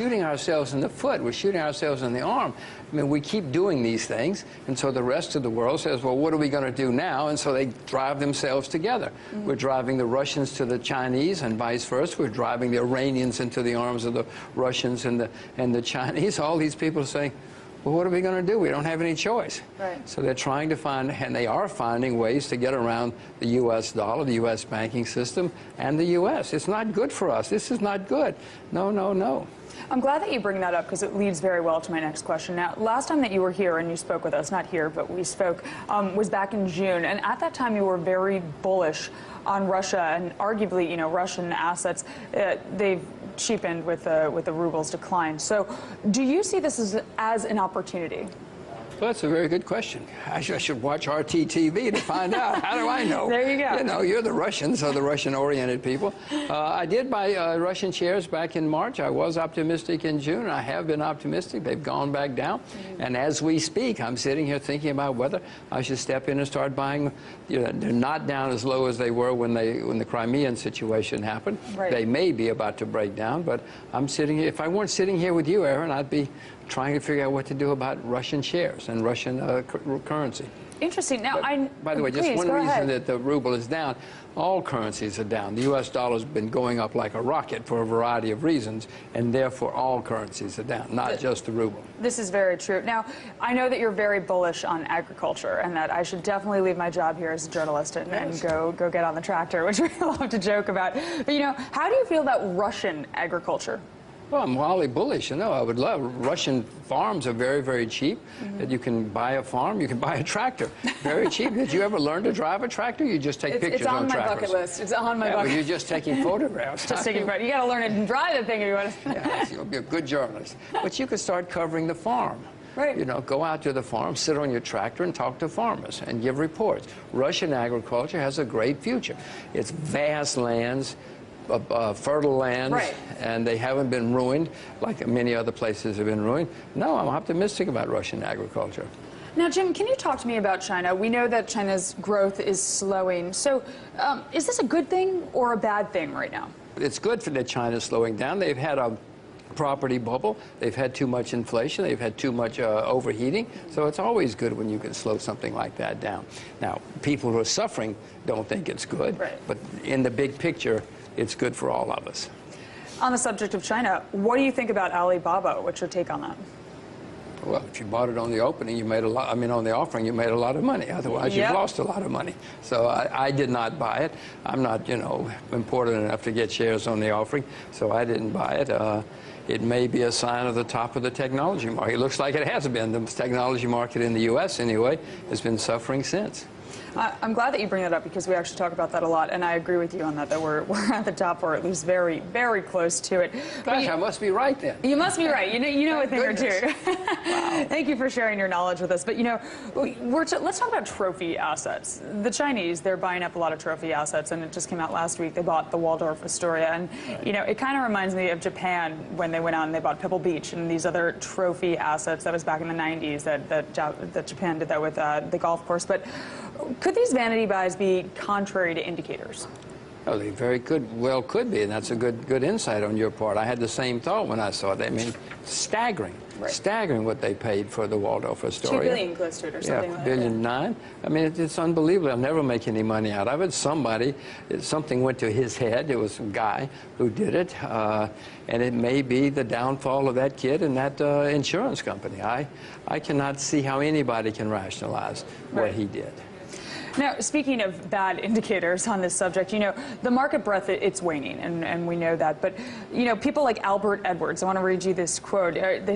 shooting ourselves in the foot. We're shooting ourselves in the arm. I mean, we keep doing these things, and so the rest of the world says, well, what are we going to do now? And so they drive themselves together. We're driving the Russians to the Chinese and vice versa. We're driving the Iranians into the arms of the Russians and the Chinese. All these people are saying, well, what are we going to do? We don't have any choice. Right. So they're trying to find, and they are finding ways to get around the U.S. dollar, the U.S. banking system, and the U.S. It's not good for us. This is not good. No, no, no. I'm glad that you bring that up because it leads very well to my next question. Now, last time that you were here and you spoke with us, not here, but we spoke, was back in June. And at that time, you were very bullish on Russia and arguably, you know, Russian assets. They've cheapened with the ruble's decline. So do you see this as an opportunity? Well, that's a very good question. I should watch RT-TV to find out. How do I know? There you go. You know, you're the Russians, or the Russian-oriented people. I did buy Russian shares back in March. I was optimistic in June. I have been optimistic. They've gone back down. And as we speak, I'm sitting here thinking about whether I should step in and start buying. You know, they're not down as low as they were when the Crimean situation happened. Right. They may be about to break down, but I'm sitting here. If I weren't sitting here with you, Aaron, I'd be trying to figure out what to do about Russian shares and Russian currency. Interesting. Now, by the way, just one reason that the ruble is down, all currencies are down. The U.S. dollar has been going up like a rocket for a variety of reasons, and therefore all currencies are down, not just the ruble. This is very true. Now, I know that you're very bullish on agriculture and that I should definitely leave my job here as a journalist and go get on the tractor, which we love to joke about. But, you know, how do you feel about Russian agriculture? Well, I'm wildly bullish. You know, I would love. Russian farms are very, very cheap. That you can buy a farm, you can buy a tractor, very cheap. Did you ever learn to drive a tractor? You just take pictures on tractors. It's on my bucket list. It's on my bucket list. You're just taking photographs. Just taking photographs. You got to learn to drive the thing if you want to. Yes, you'll be a good journalist. But you could start covering the farm. Right. You know, go out to the farm, sit on your tractor and talk to farmers and give reports. Russian agriculture has a great future. It's vast lands. Fertile lands, right. And they haven't been ruined like many other places have been ruined. No, I'm optimistic about Russian agriculture. Now, Jim, can you talk to me about China? We know that China's growth is slowing. So is this a good thing or a bad thing right now? It's good for that China's slowing down. They've had a property bubble. They've had too much inflation. They've had too much overheating. So it's always good when you can slow something like that down. Now, people who are suffering don't think it's good. Right. But in the big picture, it's good for all of us. On the subject of China, what do you think about Alibaba? What's your take on that? Well, if you bought it on the opening, you made a lot. I mean, on the offering, you made a lot of money. Otherwise, you've lost a lot of money. So I did not buy it. I'm not, you know, important enough to get shares on the offering, so I didn't buy it. It may be a sign of the top of the technology market. It looks like it has been. The technology market in the U.S., anyway, has been suffering since. I'm glad that you bring that up because we actually talk about that a lot, and I agree with you on that, that we're at the top or at least very, very close to it. Gosh, I must be right then. You must be right. You know a thing or two. Wow. Thank you for sharing your knowledge with us. But, you know, let's talk about trophy assets. The Chinese, they're buying up a lot of trophy assets, and it just came out last week. They bought the Waldorf Astoria, and, you know, it kind of reminds me of Japan when they went out and they bought Pebble Beach and these other trophy assets. That was back in the 90s that Japan did that with the golf course. But could these vanity buys be contrary to indicators? Oh, they very well could be, and that's a good insight on your part. I had the same thought when I saw it. I mean, staggering. Right. Staggering what they paid for the Waldorf Astoria. 2 billion close to it or something like that. $1.9 billion. I mean, it's unbelievable. I'll never make any money out of it. Something went to his head. It was a guy who did it, and it may be the downfall of that kid and that insurance company. I cannot see how anybody can rationalize what he did. Now, speaking of bad indicators on this subject, you know, the market breadth, it's waning, and we know that. But, you know, people like Albert Edwards, I want to read you this quote. He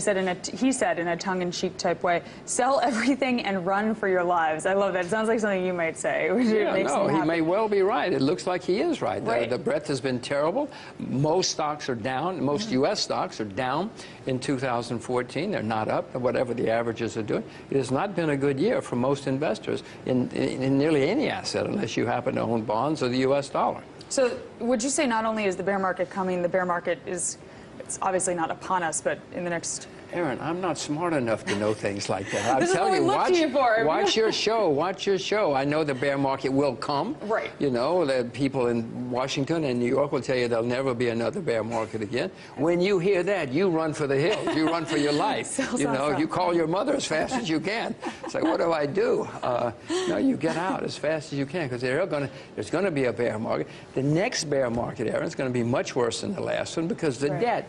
said in a tongue-in-cheek type way, "Sell everything and run for your lives." I love that. It sounds like something you might say. He may well be right. It looks like he is right. The breadth has been terrible. Most stocks are down. Most U.S. stocks are down in 2014. They're not up, whatever the averages are doing. It has not been a good year for most investors in nearly any asset unless you happen to own bonds or the U.S. dollar. So would you say not only is the bear market coming, the bear market is, it's obviously not upon us, but in the next Aaron, I'm not smart enough to know things like that. I'm telling you, watch your show. Watch your show. I know the bear market will come. Right. You know, the people in Washington and New York will tell you there'll never be another bear market again. When you hear that, you run for the hills. You run for your life. You know, you call your mother as fast as you can. It's like, what do I do? No, you get out as fast as you can, because there's going to be a bear market. The next bear market, Aaron, is going to be much worse than the last one, because the debt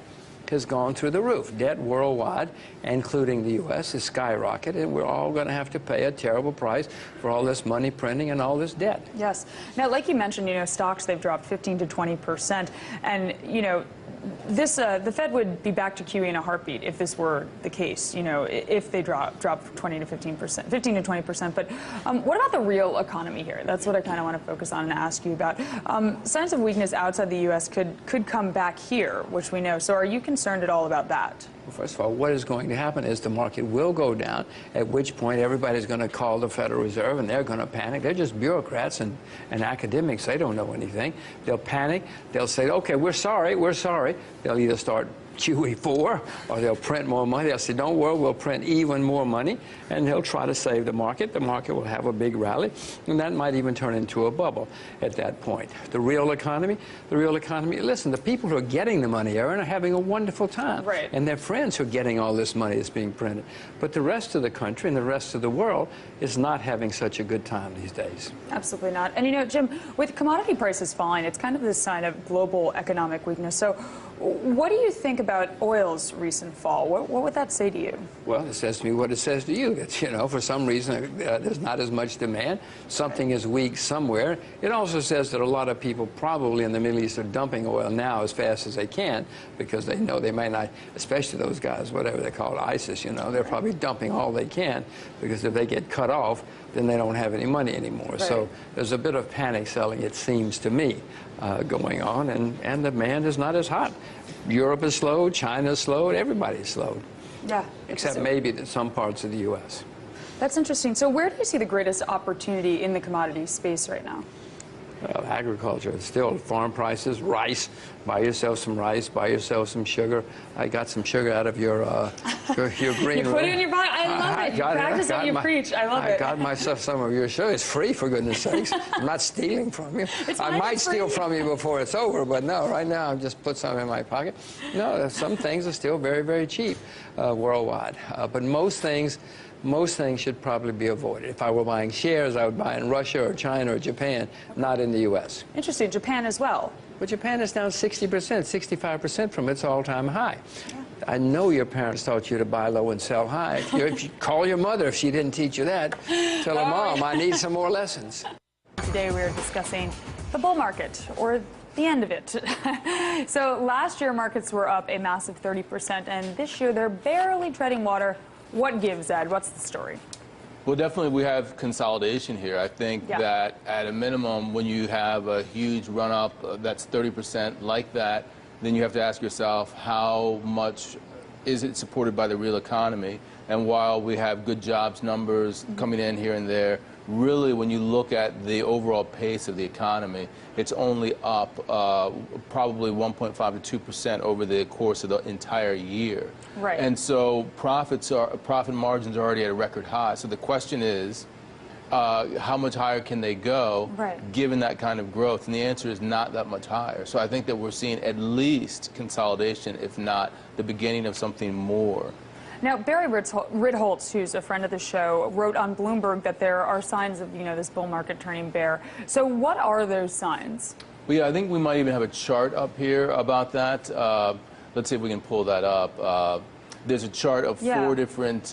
has gone through the roof. Debt worldwide, including the U.S., is skyrocketed, and we're all going to have to pay a terrible price for all this money printing and all this debt. Yes. Now, like you mentioned, you know, stocks, they've dropped 15 to 20%, and, you know, this, the Fed would be back to QE in a heartbeat if this were the case, you know, if they drop 20 to 15%, 15 to 20%. But what about the real economy here? That's what I kind of want to focus on and ask you about. Signs of weakness outside the U.S. could come back here, which we know. So are you concerned at all about that? Well, first of all, what is going to happen is the market will go down, at which point everybody's going to call the Federal Reserve, and they're going to panic. They're just bureaucrats and academics. They don't know anything. They'll panic. They'll say, okay, we're sorry, we're sorry. They'll either start QE4, or they'll print more money. They'll say, don't worry, we'll print even more money, and they'll try to save the market. The market will have a big rally, and that might even turn into a bubble at that point. The real economy, listen, the people who are getting the money, Aaron, are having a wonderful time. Right. And their friends who are getting all this money that's being printed. But the rest of the country and the rest of the world is not having such a good time these days. Absolutely not. And, you know, Jim, with commodity prices falling, it's kind of this sign of global economic weakness. So what do you think about oil's recent fall? What would that say to you? Well, it says to me what it says to you. That, you know, for some reason there's not as much demand. Something is weak somewhere. It also says that a lot of people probably in the Middle East are dumping oil now as fast as they can, because they know they may not, especially those guys, whatever they call ISIS, you know, they're probably dumping all they can, because if they get cut off, then they don't have any money anymore. Right. So there's a bit of panic selling, it seems to me, going on, and the demand is not as hot. Europe is slowed, China's slowed, everybody's slowed. Yeah. Except maybe some parts of the U.S. That's interesting. So where do you see the greatest opportunity in the commodity space right now? Well, agriculture. It's still farm prices, rice. Buy yourself some rice, buy yourself some sugar. I got some sugar out of your green. You put it in your pocket. I love it. You practice what you preach. I love it. I got myself some of your sugar. It's free, for goodness sakes. I'm not stealing from you. I might steal from you before it's over, but no, right now I've just put some in my pocket. No, some things are still very, very cheap worldwide. But most things should probably be avoided. If I were buying shares, I would buy in Russia or China or Japan, not in the U.S. Interesting. Japan as well. But Japan is down 60%, 65% from its all-time high. Yeah. I know your parents taught you to buy low and sell high. If you call your mother if she didn't teach you that. Tell her, Mom, I need some more lessons. Today we are discussing the bull market, or the end of it. So last year markets were up a massive 30%, and this year they're barely treading water. What gives, Ed? What's the story? Well, definitely we have consolidation here. I think that at a minimum, when you have a huge run-up that's 30% like that, then you have to ask yourself, how much is it supported by the real economy? And while we have good jobs numbers coming in here and there, really when you look at the overall pace of the economy, it's only up probably 1.5 to 2% over the course of the entire year. Right. And so profit margins are already at a record high. So the question is, how much higher can they go given that kind of growth? And the answer is not that much higher. So I think that we're seeing at least consolidation, if not the beginning of something more. Now, Barry Ritholtz, who's a friend of the show, wrote on Bloomberg that there are signs of, this bull market turning bear. So what are those signs? Well, yeah, I think we might even have a chart up here about that. Let's see if we can pull that up. There's a chart of four different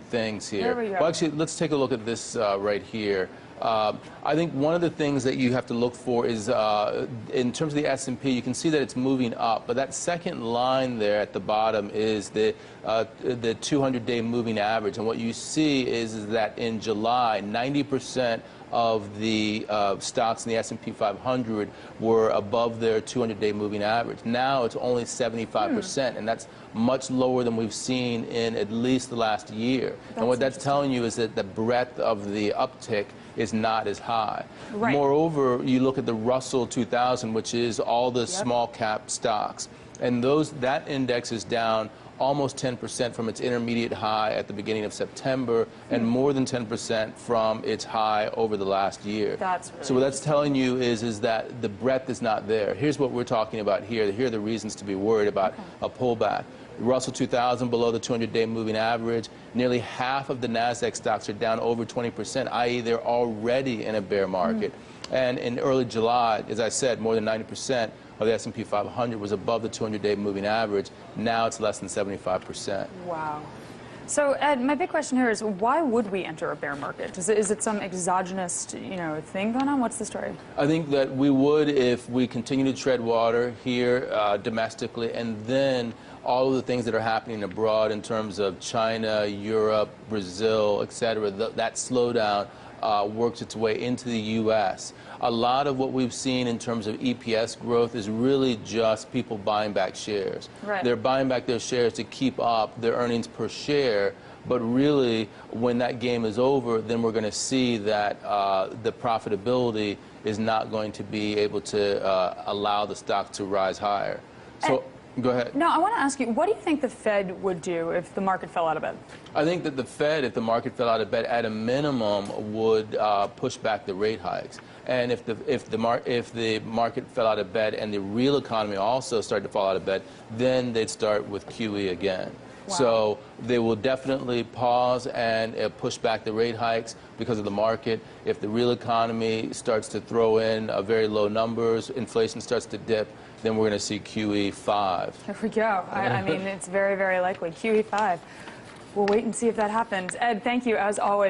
things here. There we go. Well, actually, let's take a look at this right here. I think one of the things that you have to look for is, in terms of the S&P, you can see that it's moving up, but that second line there at the bottom is the 200-day moving average. And what you see is that in July, 90% of the stocks in the S&P 500 were above their 200-day moving average. Now it's only 75%, and that's much lower than we've seen in at least the last year. And what that's telling you is that the breadth of the uptick is not as high. Right. Moreover, you look at the Russell 2000, which is all the small cap stocks, and that index is down almost 10% from its intermediate high at the beginning of September, and more than 10% from its high over the last year. That's really so what that's telling you is that the breadth is not there. Here's what we're talking about here. Here are the reasons to be worried about a pullback. Russell 2000 below the 200-day moving average. Nearly half of the NASDAQ stocks are down over 20%, i.e. they're already in a bear market. And in early July, as I said, more than 90% of the S&P 500 was above the 200-day moving average. Now it's less than 75%. Wow. So, Ed, my big question here is, why would we enter a bear market? Is it some exogenous, thing going on? What's the story? I think that we would if we continue to tread water here domestically, and then all of the things that are happening abroad in terms of China, Europe, Brazil, et cetera, that slowdown works its way into the U.S. A lot of what we've seen in terms of EPS growth is really just people buying back shares. Right. They're buying back their shares to keep up their earnings per share, but really, when that game is over, then we're going to see that the profitability is not going to be able to allow the stock to rise higher. So. Go ahead. No, I want to ask you, what do you think the Fed would do if the market fell out of bed? I think that the Fed, if the market fell out of bed, at a minimum would push back the rate hikes. And if the market fell out of bed and the real economy also started to fall out of bed, then they'd start with QE again. Wow. So they will definitely pause and push back the rate hikes because of the market. If the real economy starts to throw in very low numbers, inflation starts to dip, then we're going to see QE 5. Here we go. I mean, it's very, very likely. QE 5. We'll wait and see if that happens. Ed, thank you, as always.